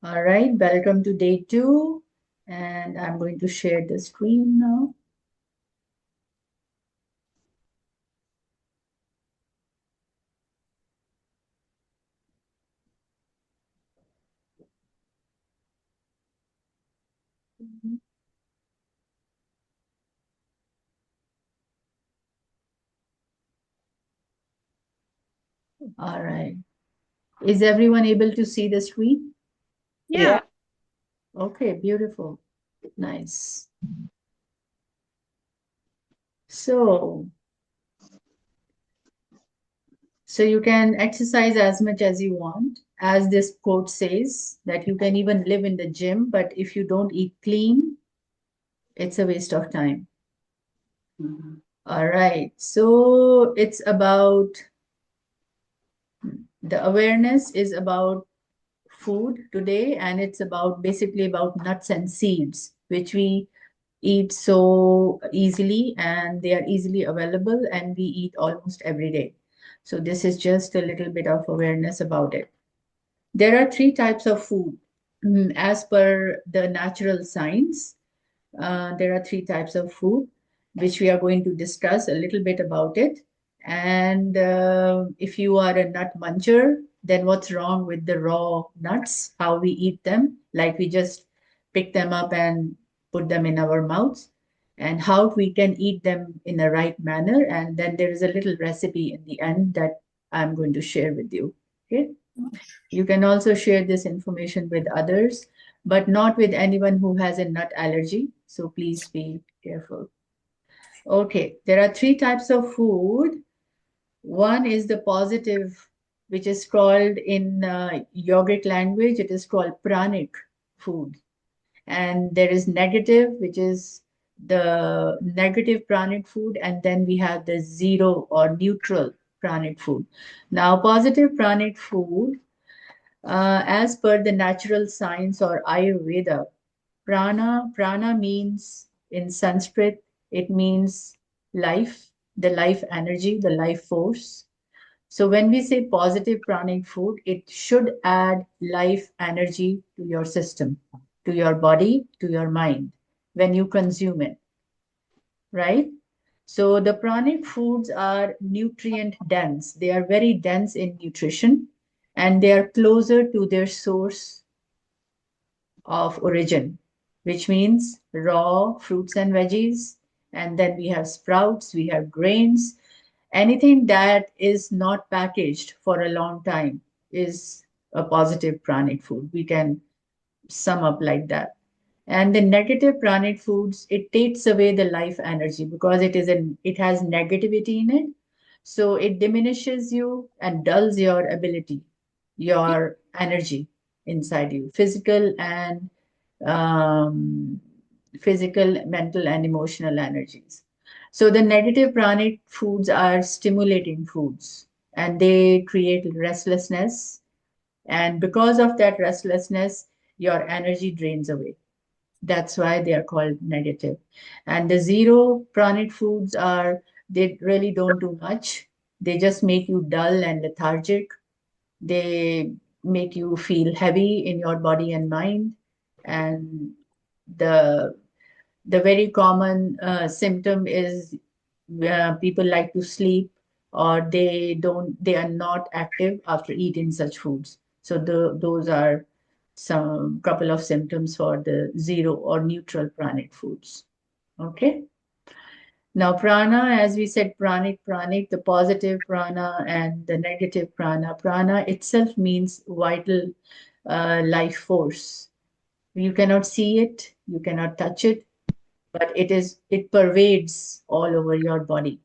All right, welcome to day two, and I'm going to share the screen now. All right. Is everyone able to see the screen? Yeah. Yeah. Okay, beautiful. Nice. So, so you can exercise as much as you want. As this quote says, that you can even live in the gym, but if you don't eat clean, it's a waste of time. Mhm. All right. So it's about the awareness is about food today, and it's about basically about nuts and seeds, which we eat so easily and they are easily available and we eat almost every day. So this is just a little bit of awareness about it. There are three types of food. As per the natural science, there are three types of food, which we are going to discuss a little bit about it. And if you are a nut muncher, then what's wrong with the raw nuts, how we eat them, like we just pick them up and put them in our mouths, and how we can eat them in the right manner. And then there is a little recipe in the end that I'm going to share with you. Okay. You can also share this information with others, but not with anyone who has a nut allergy. So please be careful. Okay, there are three types of food. One is the positive, which is called in yogic language, it is called pranic food. And there is negative, which is the negative pranic food. And then we have the zero or neutral pranic food. Now, positive pranic food, as per the natural science or Ayurveda, prana means in Sanskrit, it means life, the life energy, the life force. So when we say positive pranic food, it should add life energy to your system, to your body, to your mind when you consume it, right? So the pranic foods are nutrient dense. They are very dense in nutrition and they are closer to their source of origin, which means raw fruits and veggies. And then we have sprouts, we have grains. Anything that is not packaged for a long time is a positive pranic food. We can sum up like that. And the negative pranic foods, it takes away the life energy because it has negativity in it. So it diminishes you and dulls your ability, your energy inside you, um, physical, mental, and emotional energies. So the negative pranic foods are stimulating foods and they create restlessness. And because of that restlessness, your energy drains away. That's why they are called negative. And the zero pranic foods are, they really don't do much. They just make you dull and lethargic. They make you feel heavy in your body and mind. And the the very common symptom is people like to sleep or they are not active after eating such foods. So those are some couple of symptoms for the zero or neutral pranic foods. Okay. Now prana, as we said, pranic, the positive prana and the negative prana. Prana itself means vital life force. You cannot see it, you cannot touch it, but it pervades all over your body.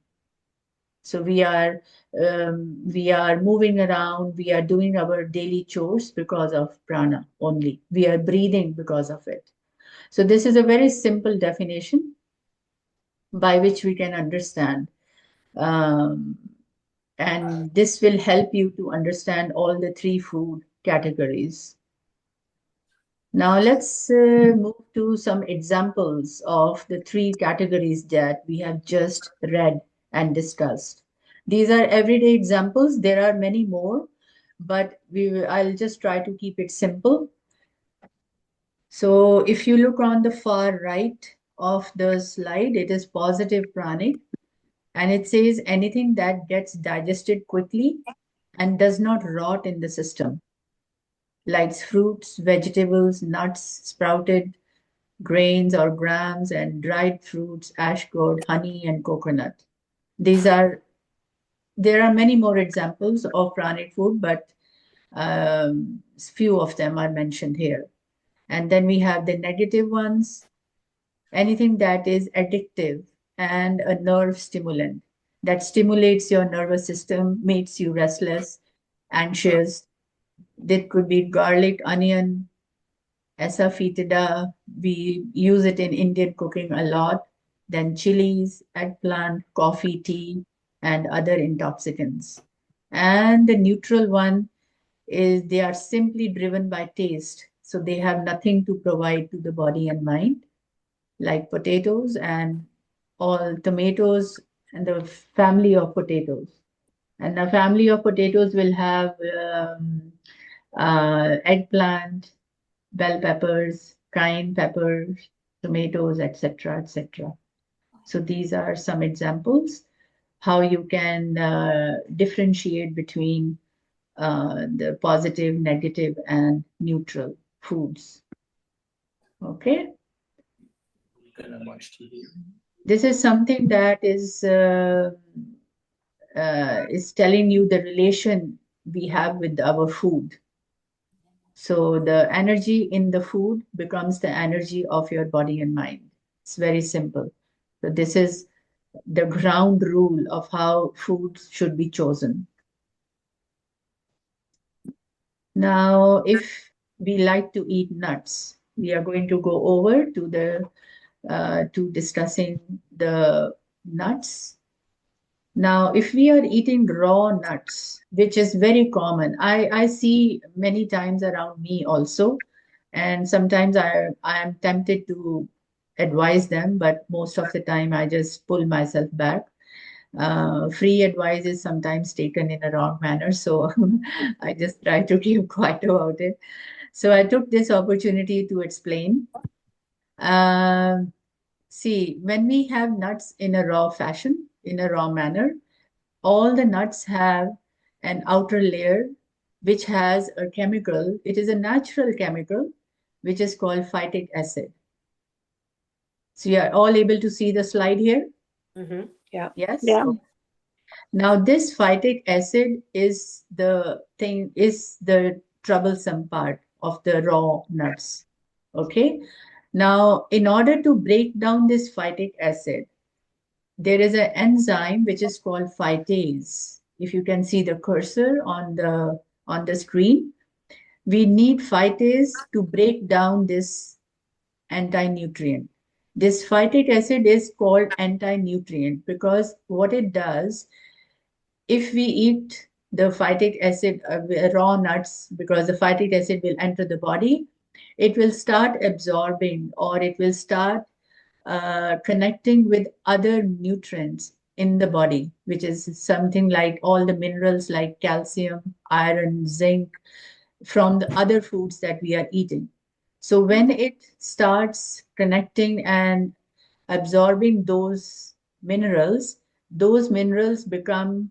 So we are moving around, we are doing our daily chores because of prana only. We are breathing because of it. So this is a very simple definition by which we can understand. Um, and this will help you to understand all the three food categories. Now let's move to some examples of the three categories that we have just read and discussed. These are everyday examples. There are many more, but I'll just try to keep it simple. So if you look on the far right of the slide, it is positive pranic, and it says anything that gets digested quickly and does not rot in the system, like fruits, vegetables, nuts, sprouted grains or grams, and dried fruits, ash gourd, honey, and coconut. These are There are many more examples of pranic food, but few of them are mentioned here. And then we have the negative ones, anything that is addictive and a nerve stimulant that stimulates your nervous system, makes you restless, anxious. That could be garlic, onion, asafoetida. We use it in Indian cooking a lot. Then chilies, eggplant, coffee, tea, and other intoxicants. And the neutral one is they are simply driven by taste. So they have nothing to provide to the body and mind, like potatoes and all tomatoes and the family of potatoes. And the family of potatoes will have eggplant, bell peppers, cayenne peppers, tomatoes, etc., etc. So these are some examples how you can differentiate between the positive, negative, and neutral foods. Okay, this is something that is telling you the relation we have with our food. So the energy in the food becomes the energy of your body and mind. It's very simple. So this is the ground rule of how foods should be chosen. Now, if we like to eat nuts, we are going to go over to the to discussing the nuts. Now, if we are eating raw nuts, which is very common, I see many times around me also, and sometimes I am tempted to advise them, but most of the time I just pull myself back. Free advice is sometimes taken in a wrong manner, so I just try to keep quiet about it. So I took this opportunity to explain. Um See, when we have nuts in a raw fashion, in a raw manner, all the nuts have an outer layer which has a chemical. It is a natural chemical which is called phytic acid. So you are all able to see the slide here? Yeah. Yes? Yeah. Okay. Now this phytic acid is the troublesome part of the raw nuts. Okay? Now, in order to break down this phytic acid, there is an enzyme which is called phytase. If you can see the cursor on the screen, we need phytase to break down this anti-nutrient. This phytic acid is called anti-nutrient because what it does, if we eat the phytic acid, raw nuts, because the phytic acid will enter the body, it will start absorbing or it will start connecting with other nutrients in the body, which is something like all the minerals like calcium, iron, zinc from the other foods that we are eating. So when it starts connecting and absorbing those minerals become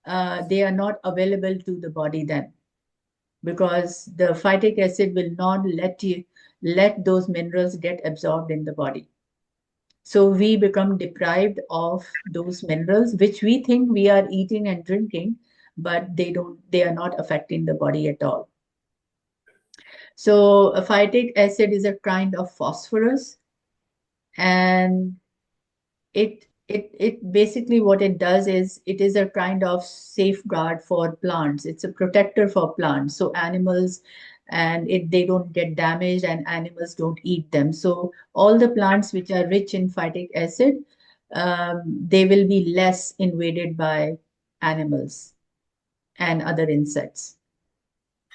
they are not available to the body then because the phytic acid will not let those minerals get absorbed in the body. So we become deprived of those minerals, which we think we are eating and drinking, but they are not affecting the body at all. So a phytic acid is a kind of phosphorus, and it basically what it does is it is a kind of safeguard for plants. It's a protector for plants. So animals and it they don't get damaged and animals don't eat them. So all the plants which are rich in phytic acid, they will be less invaded by animals and other insects.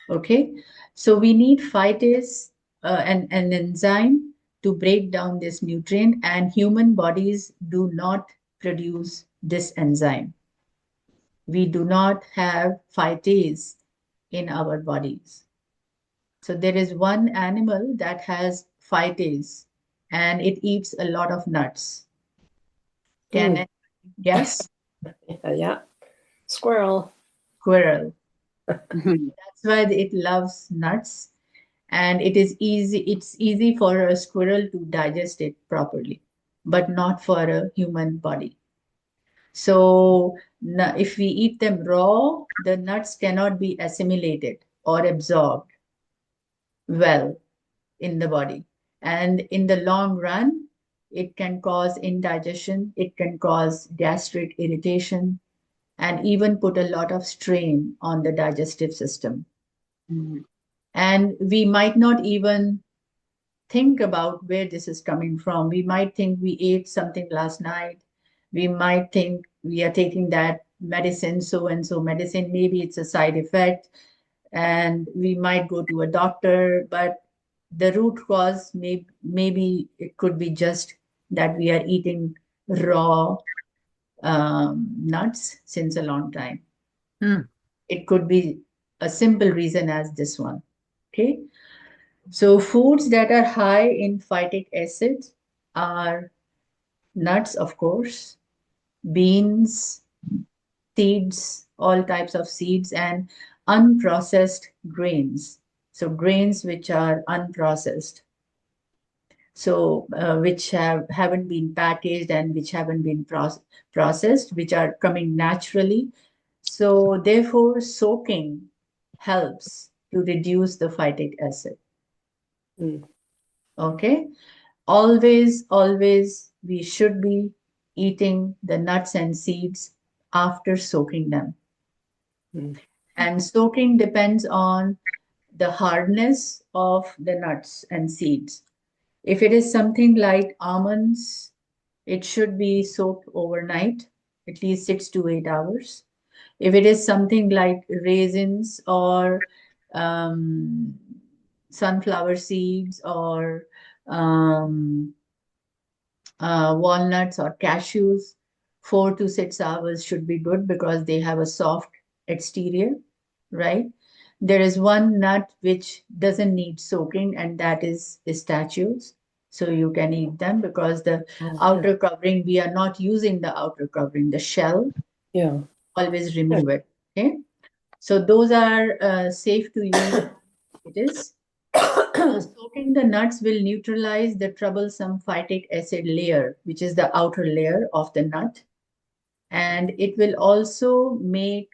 Okay, so we need phytase, an enzyme to break down this nutrient, and human bodies do not produce this enzyme. We do not have phytase in our bodies. So there is one animal that has 5 tails and it eats a lot of nuts. Can Mm. anyone guess? Yeah, yeah. Squirrel. Squirrel. Mhm. That's why it loves nuts, and it's easy for a squirrel to digest it properly, but not for a human body. So if we eat them raw, the nuts cannot be assimilated or absorbed well in the body. And in the long run, it can cause indigestion, it can cause gastric irritation, and even put a lot of strain on the digestive system. Mhm. And we might not even think about where this is coming from. We might think we ate something last night. We might think we are taking that medicine, so and so medicine. Maybe it's a side effect, and we might go to a doctor. But the root cause maybe it could be just that we are eating raw nuts since a long time. Mm. It could be a simple reason as this one. Okay. So foods that are high in phytic acid are nuts, of course, beans, seeds, all types of seeds, and unprocessed grains. So grains which are unprocessed, so which haven't been packaged and which haven't been processed, which are coming naturally. So therefore, soaking helps to reduce the phytic acid. Mm. Okay. Always, we should be eating the nuts and seeds after soaking them. Mm. And soaking depends on the hardness of the nuts and seeds. If it is something like almonds, it should be soaked overnight, at least 6 to 8 hours. If it is something like raisins or um, sunflower seeds or um, walnuts or cashews, 4 to 6 hours should be good because they have a soft exterior, right? There is one nut which doesn't need soaking, and that is pistachios. So you can eat them because the Oh, outer covering, we are not using the outer covering, the shell, yeah. always remove it. Okay. So those are safe to use. It is. So Yeah. soaking the nuts will neutralize the troublesome phytic acid layer, which is the outer layer of the nut. And it will also make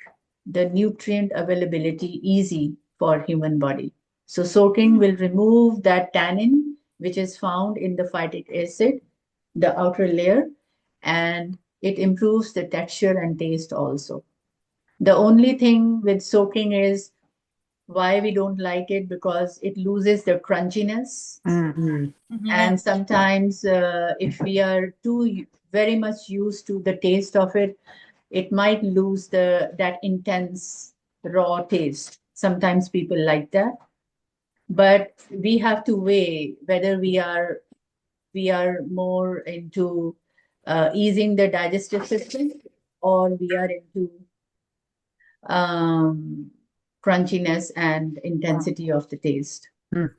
the nutrient availability easy for human body. So soaking will remove that tannin, which is found in the phytic acid, the outer layer, and it improves the texture and taste also. The only thing with soaking is why we don't like it, because it loses the crunchiness. Mm. Mm. And sometimes if we are too very much used to the taste of it, it might lose the that intense raw taste. Sometimes people like that, but we have to weigh whether we are more into easing the digestive system, or we are into um, crunchiness and intensity of the taste. Mm.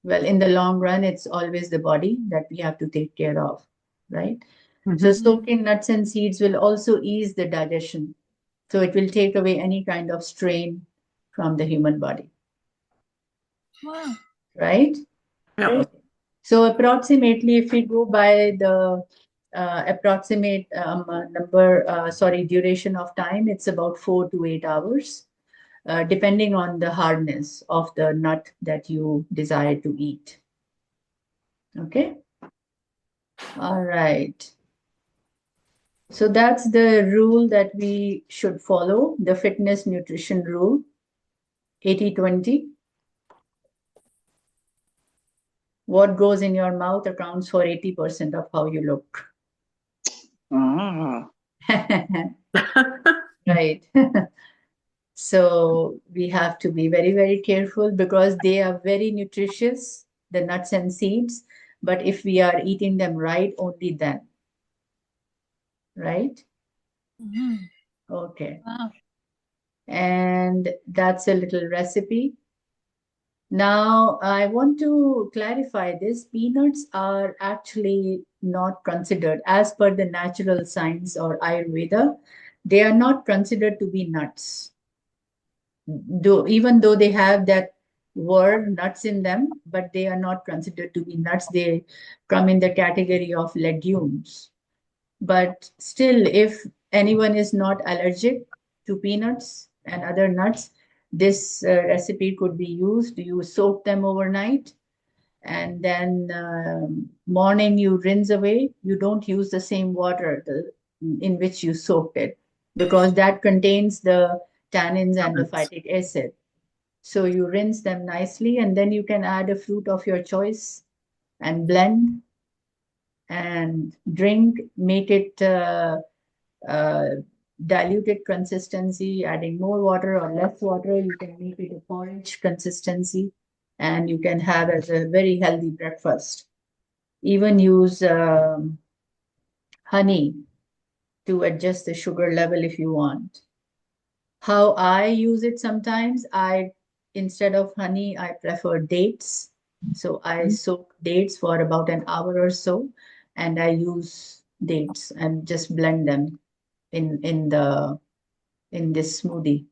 Well, in the long run, it's always the body that we have to take care of, right? So Mhm. soaking nuts and seeds will also ease the digestion. So it will take away any kind of strain from the human body, Wow. right? Yeah. Okay. So approximately, if we go by the approximate duration of time, it's about 4 to 8 hours, depending on the hardness of the nut that you desire to eat. Okay. All right. So that's the rule that we should follow, the fitness nutrition rule, 80-20. What goes in your mouth accounts for 80% of how you look. Ah. Right. So we have to be very, very careful because they are very nutritious, the nuts and seeds. But if we are eating them right, only then, right? Okay. Wow. And that's a little recipe. Now, I want to clarify this. Peanuts are actually not considered, as per the natural science or Ayurveda, they are not considered to be nuts. Even though they have that word nuts in them, but they are not considered to be nuts. They come in the category of legumes. But still, if anyone is not allergic to peanuts and other nuts, this recipe could be used. You soak them overnight, and then morning you rinse away. You don't use the same water in which you soaked it, because that contains the tannins and the phytic acid. So you rinse them nicely, and then you can add a fruit of your choice and blend and drink. Make it uh, diluted consistency, adding more water or less water. You can make it a porridge consistency, and you can have as a very healthy breakfast. Even use honey to adjust the sugar level if you want. How I use it sometimes, instead of honey, I prefer dates. So I soak dates for about an hour or so, and I use dates and just blend them in this smoothie.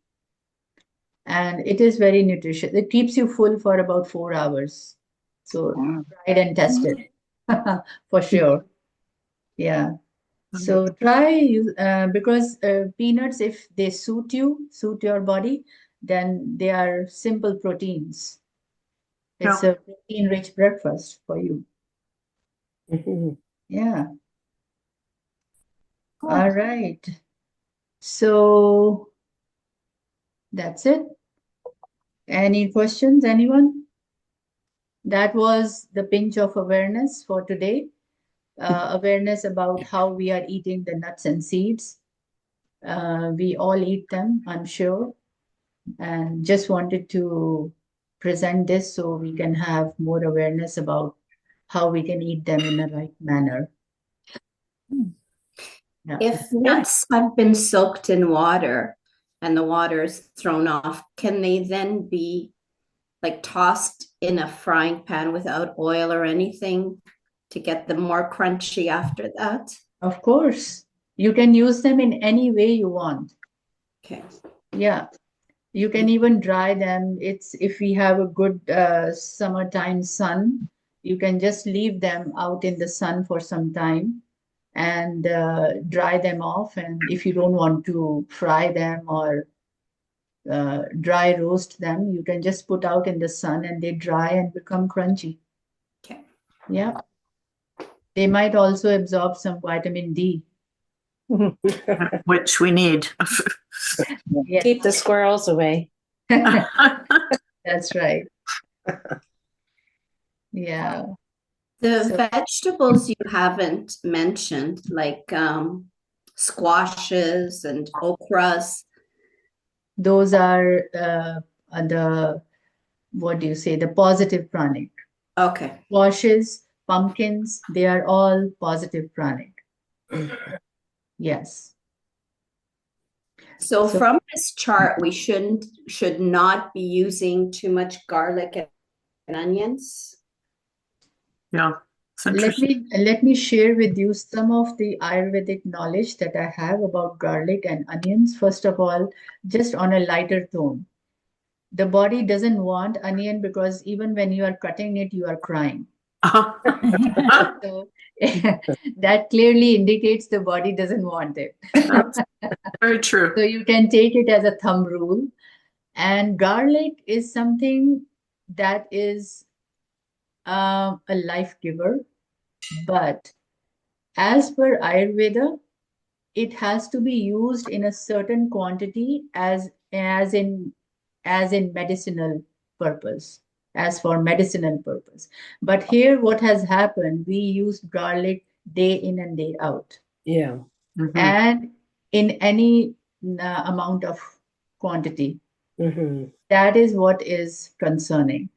And it is very nutritious. It keeps you full for about 4 hours. So Wow. tried and tested for sure. Yeah. So because peanuts, if they suit your body, then they are simple proteins. It's Yeah. a protein-rich breakfast for you. Mhm. Yeah. Cool. All right. So that's it. Any questions, anyone? That was the pinch of awareness for today. Awareness about how we are eating the nuts and seeds. We all eat them, I'm sure. And just wanted to present this so we can have more awareness about how we can eat them in the right manner. Yeah. If nuts have been soaked in water and the water is thrown off, can they then be like tossed in a frying pan without oil or anything to get them more crunchy after that? Of course, you can use them in any way you want. Okay. Yeah. You can even dry them. It's if we have a good summertime sun, you can just leave them out in the sun for some time and dry them off. And if you don't want to fry them or dry roast them, you can just put out in the sun and they dry and become crunchy. Okay. Yeah. They might also absorb some vitamin D. Which we need. Yes, Keep the squirrels away. that's right. Yeah. The So vegetables you haven't mentioned, like squashes and okras. those are what do you say, the positive pranic. Okay. Squashes, pumpkins, they are all positive pranic. Yes. So So from this chart, we should not be using too much garlic and onions. Yeah. It's let interesting. me share with you some of the Ayurvedic knowledge that I have about garlic and onions. First of all, just on a lighter tone. The body doesn't want onion because even when you are cutting it, you are crying. So that clearly indicates the body doesn't want it. That's very true. So you can take it as a thumb rule. And garlic is something that is a life giver. But as per Ayurveda, it has to be used in a certain quantity as in medicinal purpose, as for medicinal purpose. But here what has happened, we use garlic day in and day out, Yeah. Mhm. and in any amount of quantity. Hmm. That is what is concerning.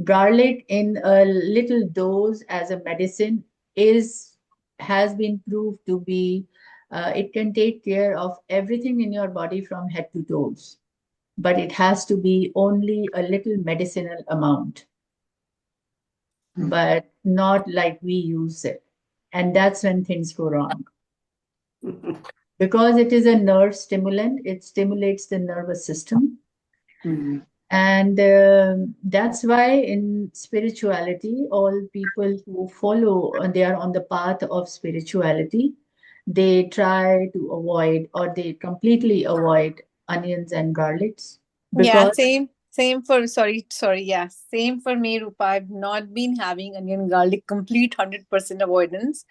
Garlic in a little dose as a medicine has been proved to be, it can take care of everything in your body from head to toes. but it has to be only a little medicinal amount, but not like we use it. And that's when things go wrong. Because it is a nerve stimulant, it stimulates the nervous system. Mhm. And that's why in spirituality, all people who follow, they are on the path of spirituality, they try to avoid or they completely avoid onions and garlics Yeah, because, same for sorry, yeah. Same for me, Rupa. I've not been having onion garlic complete 100% avoidance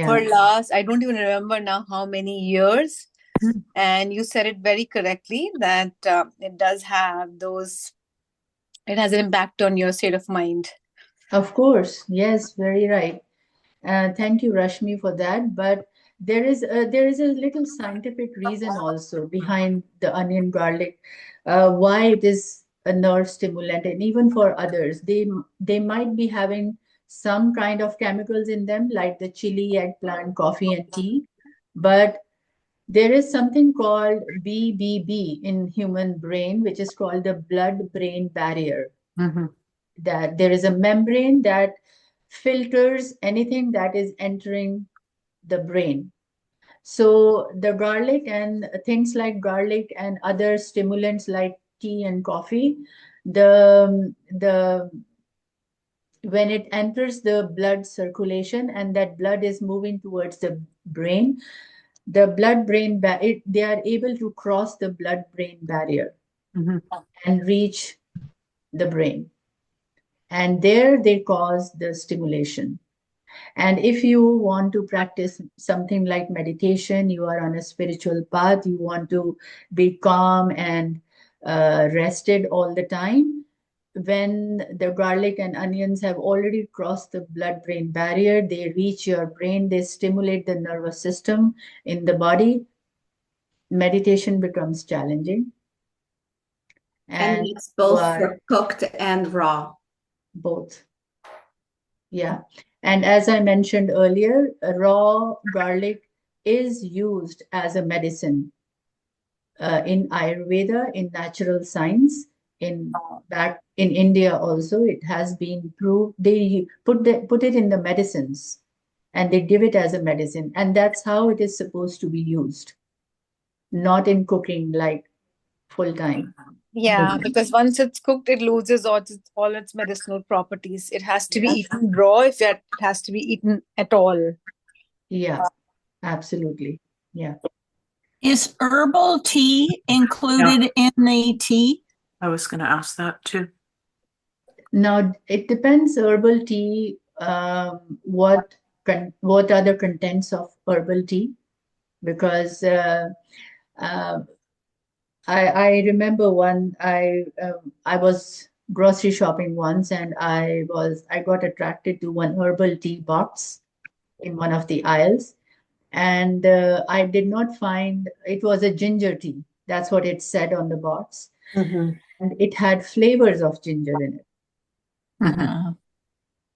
for yeah, last, I don't even remember now how many years. Hmm. And you said it very correctly that it does have those, it has an impact on your state of mind. Of course, yes, very right. Thank you, Rashmi, for that. But there is a little scientific reason also behind the onion garlic, why it is a nerve stimulant, and even for others, they might be having some kind of chemicals in them, like the chili, eggplant, coffee, and tea. But there is something called BBB in human brain, which is called the blood-brain barrier, Mhm. that there is a membrane that filters anything that is entering the brain. So the garlic and things like garlic and other stimulants like tea and coffee, the when it enters the blood circulation and that blood is moving towards the brain, the they are able to cross the blood brain barrier Mhm. and reach the brain, and there they cause the stimulation. And if you want to practice something like meditation, you are on a spiritual path, you want to be calm and rested all the time, when the garlic and onions have already crossed the blood brain barrier, they reach your brain, they stimulate the nervous system in the body, meditation becomes challenging. And And it's you both are for cooked and raw. both. Yeah. And as I mentioned earlier, raw garlic is used as a medicine in Ayurveda, in natural science, in back in India also. It has been proved. They put it in the medicines and they give it as a medicine. And that's how it is supposed to be used, not in cooking like full time. Yeah, because once it's cooked, it loses all its medicinal properties. It has to be Yeah. eaten raw if it has to be eaten at all. Yeah, absolutely. Yeah. Is herbal tea included in the tea? I was going to ask that too. Now it depends herbal tea, what are the contents of herbal tea? Because uh, I remember I was grocery shopping once and I got attracted to one herbal tea box in one of the aisles, and I did not find it was a ginger tea. That's what it said on the box, Mhm. and it had flavors of ginger in it. Uh-huh.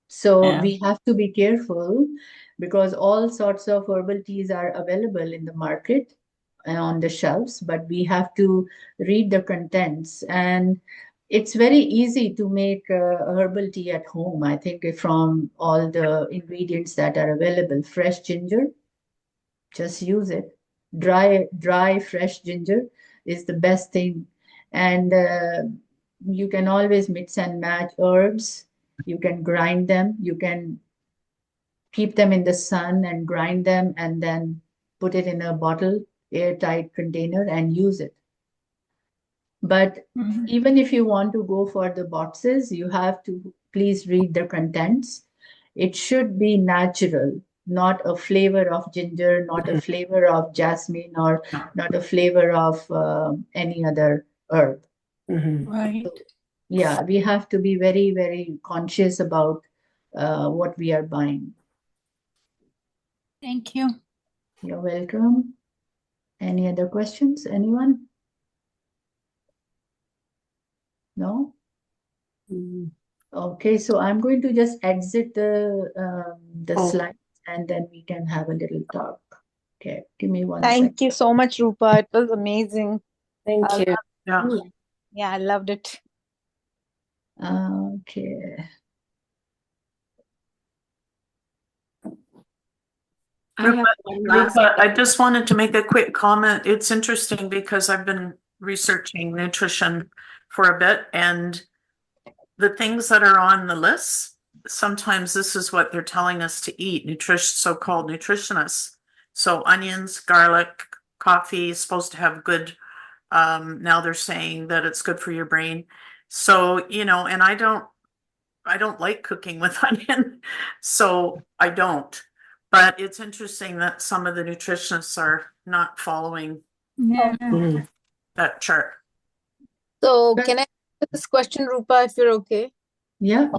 So Yeah. we have to be careful because all sorts of herbal teas are available in the market and on the shelves, but we have to read the contents. And it's very easy to make herbal tea at home, I think, from all the ingredients that are available. Fresh ginger, just use it. Dry, fresh ginger is the best thing. And you can always mix and match herbs. You can grind them. You can keep them in the sun and grind them and then put it in a bottle, airtight container and use it. But Mhm. even if you want to go for the boxes, you have to please read the contents. It should be natural, not a flavor of ginger, not a flavor of jasmine, or Yeah. not a flavor of any other herb. Mhm. Right. Yeah, we have to be very, very conscious about what we are buying. Thank you. You're welcome. Any other questions? Anyone? No? Mhm. Okay, so I'm going to just exit the Oh. slides and then we can have a little talk. Okay, give me 1 second. Thank you so much, Rupa. It was amazing. Thank you. Yeah. Yeah, I loved it. Okay. I have one last. Rupa, I just wanted to make a quick comment. It's interesting because I've been researching nutrition for a bit, and the things that are on the list, sometimes this is what they're telling us to eat, so-called nutritionists. So onions, garlic, coffee is supposed to have good, now they're saying that it's good for your brain. So, and I don't like cooking with onion, so I don't. But it's interesting that some of the nutritionists are not following Yeah. that chart. So But- can I answer this question, Rupa, if you're okay? Yeah.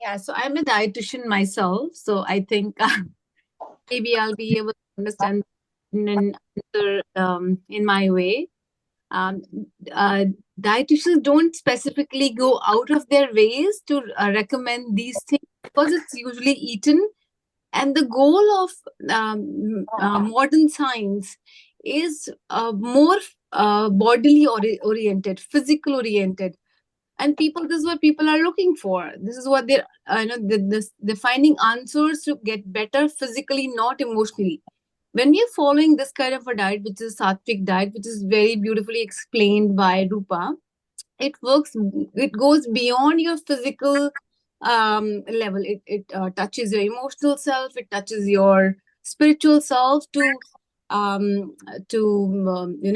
Yeah, so I'm a dietitian myself, so I think maybe I'll be able to understand and answer in my way. Dietitians don't specifically go out of their ways to recommend these things because it's usually eaten. And the goal of modern science is more bodily oriented, physical oriented. And this is what people are looking for. This is what they're, they're finding answers to get better physically, not emotionally. When we're following this kind of a diet, which is sattvic diet, which is very beautifully explained by Rupa, it goes beyond your physical level. It touches your emotional self, it touches your spiritual self to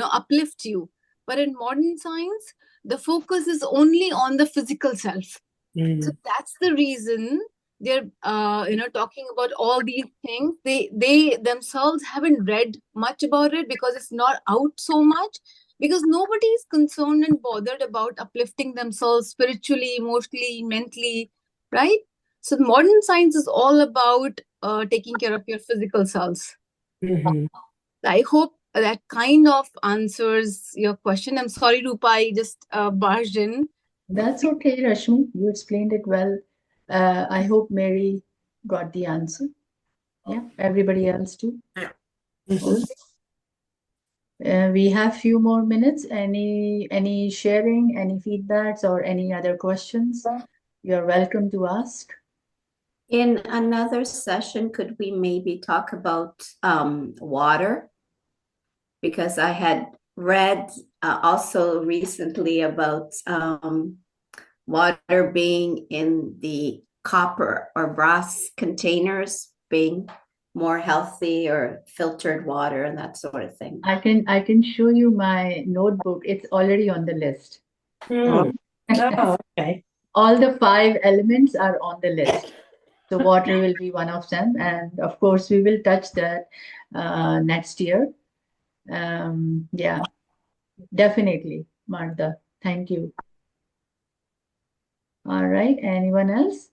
uplift you. But in modern science, the focus is only on the physical self. So that's the reason they're talking about all these things. They themselves haven't read much about it because it's not out so much, because nobody is concerned and bothered about uplifting themselves spiritually, emotionally, mentally, right? So modern science is all about taking care of your physical selves. I hope that kind of answers your question. I'm sorry, Rupa, I just barged in. That's okay, Rashmi. You explained it well. I hope Mary got the answer. Yeah, everybody else too. Yeah. Okay. We have few more minutes. Any sharing, any feedbacks, or any other questions? You're welcome to ask. In another session, could we maybe talk about water? Because I had read also recently about water being in the copper or brass containers being more healthy, or filtered water and that sort of thing. I can show you my notebook. It's already on the list. Oh, okay. All the 5 elements are on the list. So water will be one of them, and of course we will touch that next year. Yeah, definitely, Martha. Thank you. All right, anyone else?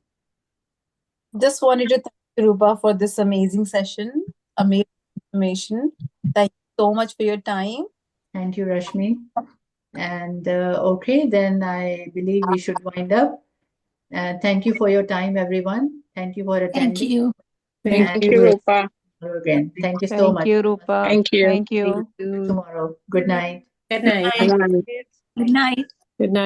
Just wanted to thank you, Rupa, for this amazing session, amazing information. Thank you so much for your time. Thank you, Rashmi. And okay, then I believe we should wind up. Thank you for your time, everyone. Thank you for Thank attending. you. Thank you, Rupa. Again, thank you so Thank much. you, Rupa. Thank you. Thank you. Tomorrow. Good night. Good night. Good night. Good night. Good night.